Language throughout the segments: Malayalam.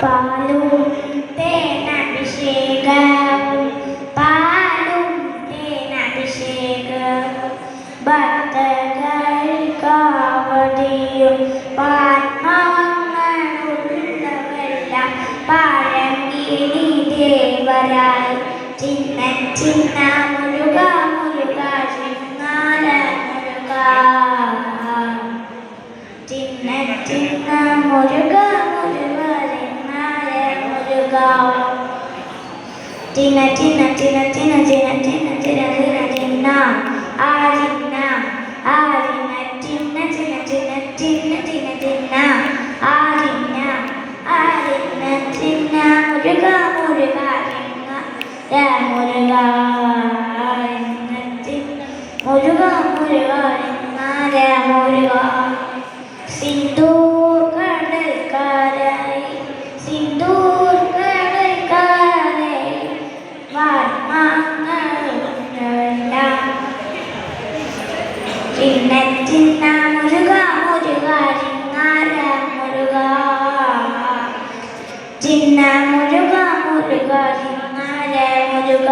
പാലും തേനഭിഷേകം പാലും തേനഭിഷേകം ഭക്തകൾക്കാവതിയും പാത്മാങ്ങളുള്ളവെല്ലാം പഴങ്കിനി ദേവരായി ചിന്ന ചിന്ന മുരുക മുരുക ചിന്നാല മുരുക ചിന്ന ചിന്ന മുരുക മുരുക ചിന്നാല മുരുക ചിന്ന ചിന്ന ചിന്ന ചിന്ന ചിന്ന ചിന്ന ചിന്ന ചിന്ന ചിന്ന ആ ചിന്ന ആ ചിന്ന ചിന്ന ചിന്ന ചിന്ന ചിന്ന ചിന്ന ചിന്ന ആ ചിന്ന ആ ചിന്ന ചിന്ന മുരുക മുരുക ചിന്ന മുരുക ചിന്ന മുരുക മുരുക ചിന്നാല മുരുക സിന്ദൂർ കടൽക്കാരായി സിന്ദൂർ കടൽക്കാരായി വാത്മാങ്ങളെല്ലാം ചിന്ന ചിന്ന മുരുക മുരുക ചിന്നാല മുരുക ചിന്ന മുരുക മുരുക ചിന്നാല മുരുക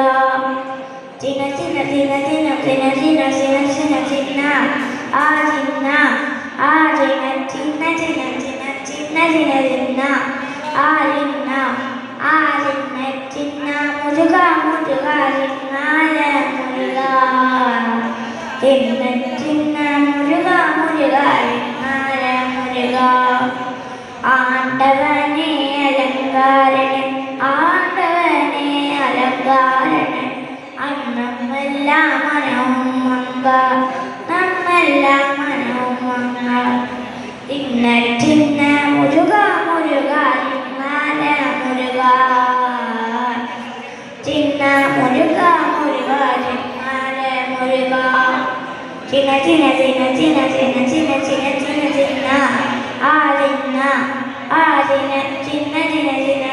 ചിന്ന ചിന്ന ചിന്ന ചിന്ന ചിന്ന ചിന്ന ചിന്ന ചിന്ന ചിന്ന ആ ചിന്ന ആ ചിന്ന ചിന്ന ചിന്ന ചിന്ന ചിന്ന ചിന്ന ചിന്ന ആ ചിന്ന ആ ചിന്ന ചിന്ന മുരുക മുരുക ചിന്നാല മുരുക ചിന്ന ചിന്ന മുരുക മുരുക ചിന്നാല മുരുക ആണ്ടവനെ അലങ്കാരൻ ആണ്ടവനെ അലങ്കാരൻ അന്നമെല്ലാം മനോമങ്ക നമ്മെല്ലാം മനോമങ്ക ചിന്ന ചിന്ന മുരുക മുരുക ചിന്നാല മുരുക ചിന്ന മുരുക മുരുക ചിന്നാല മുരുക ചിന്ന ചിന്ന ചിന്ന ചിന്ന ചിന്ന ചിന്ന ചിന്ന ചിന്ന ചിന്ന ആ ചിന്ന ചിന്ന ചിന്ന ചിന്ന ചിന്ന